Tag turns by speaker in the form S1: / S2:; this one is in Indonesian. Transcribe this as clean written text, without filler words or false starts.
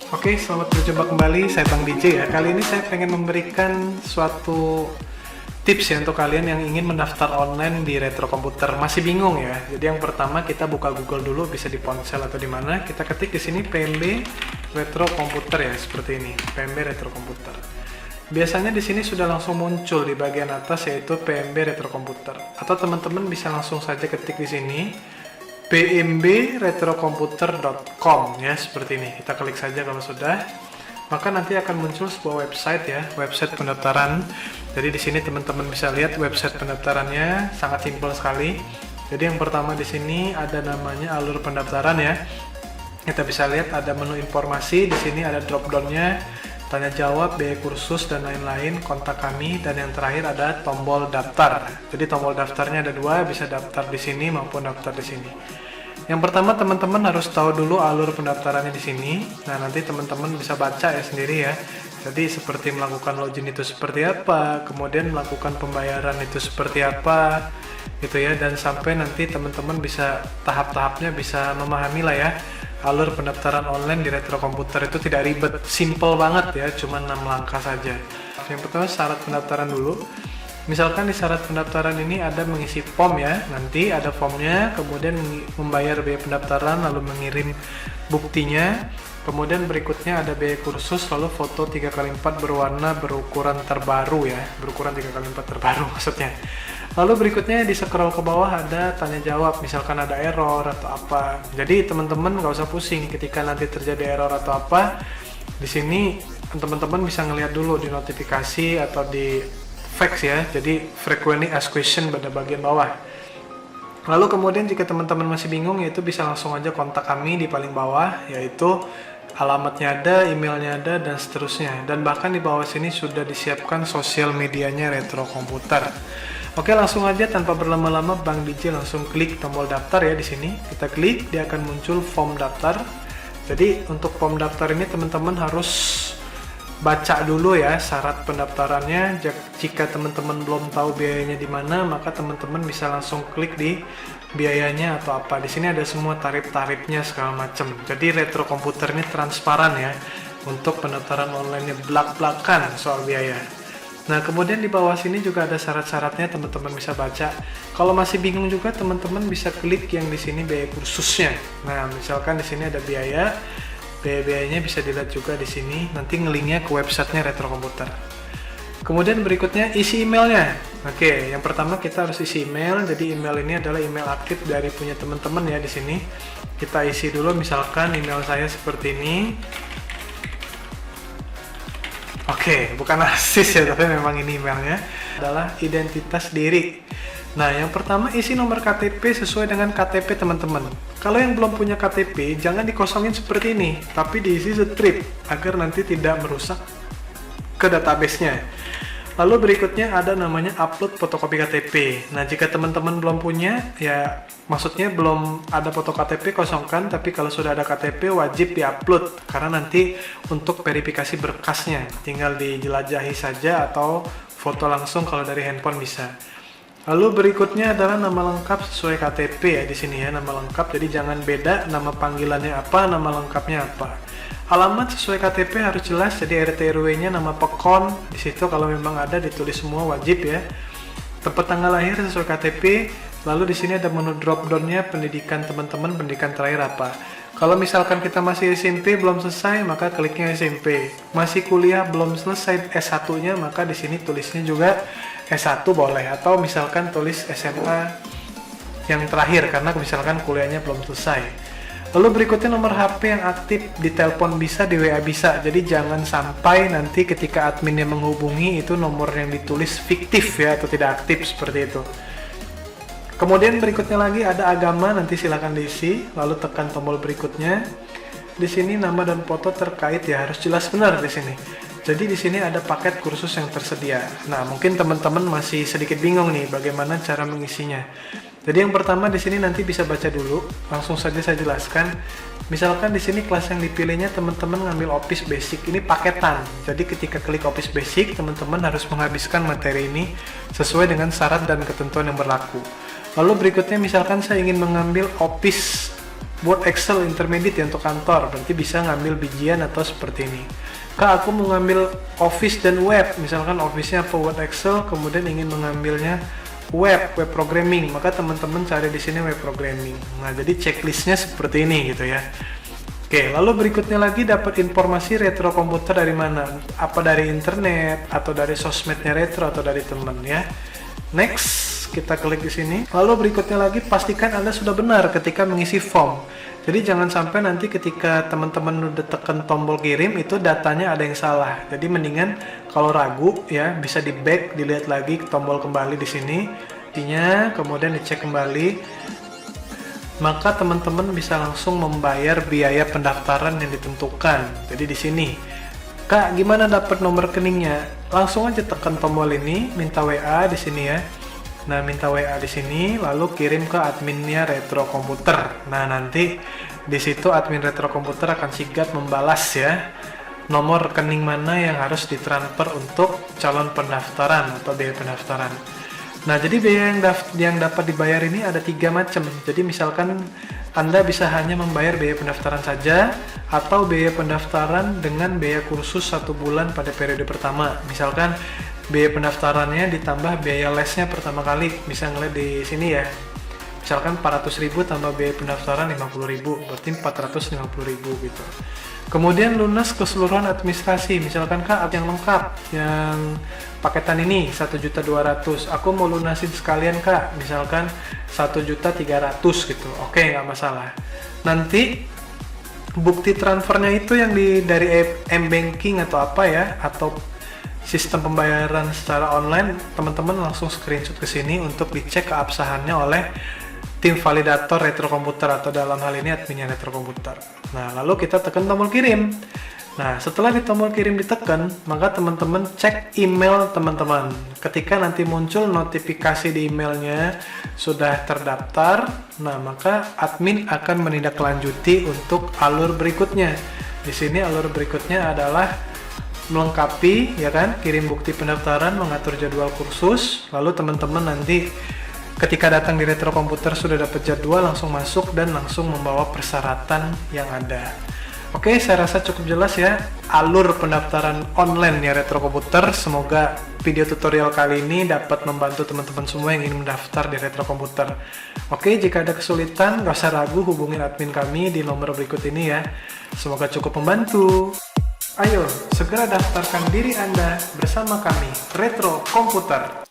S1: Oke, selamat berjumpa kembali. Saya Bang DJ ya. Kali ini saya pengen memberikan suatu tips ya untuk kalian yang ingin mendaftar online di Retro Komputer. Masih bingung ya. Jadi yang pertama kita buka Google dulu, bisa di ponsel atau di mana. Kita ketik di sini PMB Retro Komputer ya, seperti ini. PMB Retro Komputer. Biasanya di sini sudah langsung muncul di bagian atas yaitu PMB Retro Komputer. Atau teman-teman bisa langsung saja ketik di sini pmbretrocomputer.com ya, seperti ini. Kita klik saja kalau sudah, maka nanti akan muncul sebuah website ya, website pendaftaran. Jadi di sini teman-teman bisa lihat website pendaftarannya sangat simpel sekali. Jadi yang pertama di sini ada namanya alur pendaftaran ya. Kita bisa lihat ada menu informasi, di sini ada drop down-nya, tanya jawab, biaya kursus dan lain-lain, kontak kami, dan yang terakhir ada tombol daftar. Jadi tombol daftarnya ada dua, bisa daftar di sini maupun daftar di sini. Yang pertama teman-teman harus tahu dulu alur pendaftarannya di sini. Nah, nanti teman-teman bisa baca ya sendiri ya. Jadi seperti melakukan login itu seperti apa, kemudian melakukan pembayaran itu seperti apa, gitu ya, dan sampai nanti teman-teman bisa tahap-tahapnya bisa memahami lah ya. Alur pendaftaran online di Retro Komputer itu tidak ribet, simple banget ya, cuma 6 langkah saja. Yang pertama syarat pendaftaran dulu. Misalkan di syarat pendaftaran ini ada mengisi form ya, nanti ada formnya, kemudian membayar biaya pendaftaran, lalu mengirim buktinya, kemudian berikutnya ada biaya kursus, lalu foto 3x4 berwarna berukuran terbaru ya, berukuran 3x4 terbaru maksudnya. Lalu berikutnya di scroll ke bawah ada tanya jawab, misalkan ada error atau apa. Jadi teman-teman nggak usah pusing ketika nanti terjadi error atau apa. Di sini teman-teman bisa ngelihat dulu di notifikasi atau di facts ya. Jadi frequently asked question pada bagian bawah. Lalu kemudian jika teman-teman masih bingung, yaitu bisa langsung aja kontak kami di paling bawah, yaitu alamatnya ada, emailnya ada, dan seterusnya. Dan bahkan di bawah sini sudah disiapkan sosial medianya Retro Komputer. Oke, langsung aja tanpa berlama-lama Bang DJ langsung klik tombol daftar ya di sini. Kita klik, dia akan muncul form daftar. Jadi untuk form daftar ini teman-teman harus baca dulu ya syarat pendaftarannya. Jika teman-teman belum tahu biayanya di mana, maka teman-teman bisa langsung klik di biayanya atau apa. Di sini ada semua tarif-tarifnya segala macam. Jadi Retro Komputer ini transparan ya untuk pendaftaran online-nya, belak-belakan soal biaya. Nah, kemudian di bawah sini juga ada syarat-syaratnya, teman-teman bisa baca. Kalau masih bingung juga, teman-teman bisa klik yang di sini biaya kursusnya. Nah, misalkan di sini ada biaya-biayanya bisa dilihat juga di sini. Nanti ngelinknya ke websitenya Retro Komputer. Kemudian berikutnya isi emailnya. Oke, yang pertama kita harus isi email. Jadi email ini adalah email aktif dari punya teman-teman ya di sini. Kita isi dulu, misalkan email saya seperti ini. Oke, bukan narsis ya, tapi memang ini emailnya adalah identitas diri. Nah, yang pertama isi nomor KTP sesuai dengan KTP teman-teman. Kalau yang belum punya KTP, jangan dikosongin seperti ini, tapi diisi strip agar nanti tidak merusak ke database-nya. Lalu berikutnya ada namanya upload fotokopi KTP. Nah, jika teman-teman belum punya, ya maksudnya belum ada foto KTP, kosongkan. Tapi kalau sudah ada KTP, wajib diupload. Karena nanti untuk verifikasi berkasnya, tinggal dijelajahi saja atau foto langsung kalau dari handphone bisa. Lalu berikutnya adalah nama lengkap sesuai KTP ya di sini ya, nama lengkap. Jadi jangan beda nama panggilannya apa, nama lengkapnya apa. Alamat sesuai KTP harus jelas, jadi RT RW-nya, nama pekon, di situ kalau memang ada ditulis semua, wajib ya. Tempat tanggal lahir sesuai KTP, lalu di sini ada menu drop down-nya pendidikan teman-teman, pendidikan terakhir apa. Kalau misalkan kita masih SMP belum selesai, maka kliknya SMP. Masih kuliah belum selesai S1-nya, maka di sini tulisnya juga S1 boleh, atau misalkan tulis SMA yang terakhir karena misalkan kuliahnya belum selesai. Lalu berikutnya nomor HP yang aktif, di telepon bisa, di WA bisa. Jadi jangan sampai nanti ketika adminnya menghubungi itu nomor yang ditulis fiktif ya, atau tidak aktif seperti itu. Kemudian berikutnya lagi ada agama, nanti silakan diisi, lalu tekan tombol berikutnya. Di sini nama dan foto terkait ya, harus jelas benar di sini. Jadi di sini ada paket kursus yang tersedia. Nah, mungkin teman-teman masih sedikit bingung nih bagaimana cara mengisinya. Jadi yang pertama di sini nanti bisa baca dulu, langsung saja saya jelaskan. Misalkan di sini kelas yang dipilihnya teman-teman ngambil Office Basic, ini paketan. Jadi ketika klik Office Basic, teman-teman harus menghabiskan materi ini sesuai dengan syarat dan ketentuan yang berlaku. Lalu berikutnya misalkan saya ingin mengambil Office Word Excel Intermediate ya untuk kantor, berarti bisa ngambil bijian atau seperti ini. Kak, aku mau ngambil Office dan web, misalkan Office-nya apa Word Excel, kemudian ingin mengambilnya web programming, maka teman-teman cari di sini web programming. Nah, jadi checklistnya seperti ini gitu ya. Oke, lalu berikutnya lagi dapat informasi retro komputer dari mana? Apa dari internet atau dari sosmednya retro atau dari teman ya. Next, kita klik di sini. Lalu berikutnya lagi pastikan Anda sudah benar ketika mengisi form. Jadi jangan sampai nanti ketika teman-teman udah tekan tombol kirim itu datanya ada yang salah. Jadi mendingan kalau ragu ya bisa di back, dilihat lagi tombol kembali di sini, kemudian dicek kembali. Maka teman-teman bisa langsung membayar biaya pendaftaran yang ditentukan. Jadi di sini, Kak, gimana dapat nomor rekeningnya? Langsung aja tekan tombol ini, minta WA di sini ya. Nah, minta WA di sini, lalu kirim ke adminnya Retro Komputer. Nah, nanti di situ admin Retro Komputer akan sigap membalas ya nomor rekening mana yang harus ditransfer untuk calon pendaftaran atau biaya pendaftaran. Nah, jadi biaya yang dapat dibayar ini ada 3 macam. Jadi misalkan Anda bisa hanya membayar biaya pendaftaran saja atau biaya pendaftaran dengan biaya kursus 1 bulan pada periode pertama. Misalkan biaya pendaftarannya ditambah biaya lesnya pertama kali, bisa ngeliat di sini ya. Misalkan 400.000 tambah biaya pendaftaran 50.000, berarti 450.000 gitu. Kemudian lunas keseluruhan administrasi, misalkan Kak yang lengkap, yang paketan ini 1.200.000, aku mau lunasin sekalian Kak, misalkan 1.300.000 gitu. Oke, nggak masalah. Nanti bukti transfernya itu yang dari M-Banking atau apa ya, atau sistem pembayaran secara online, teman-teman langsung screenshot ke sini untuk dicek keabsahannya oleh tim validator Retro Komputer atau dalam hal ini adminnya Retro Komputer. Nah, lalu kita tekan tombol kirim. Nah, setelah di tombol kirim ditekan, maka teman-teman cek email teman-teman. Ketika nanti muncul notifikasi di emailnya sudah terdaftar, nah maka admin akan menindaklanjuti untuk alur berikutnya. Di sini alur berikutnya adalah melengkapi ya kan, kirim bukti pendaftaran, mengatur jadwal kursus, lalu teman-teman nanti ketika datang di Retro Komputer sudah dapat jadwal, langsung masuk dan langsung membawa persyaratan yang ada. Oke, saya rasa cukup jelas ya alur pendaftaran online ya Retro Komputer. Semoga video tutorial kali ini dapat membantu teman-teman semua yang ingin mendaftar di Retro Komputer. Oke, jika ada kesulitan gak usah ragu, hubungin admin kami di nomor berikut ini ya. Semoga cukup membantu. Ayo, segera daftarkan diri Anda bersama kami, Retro Komputer.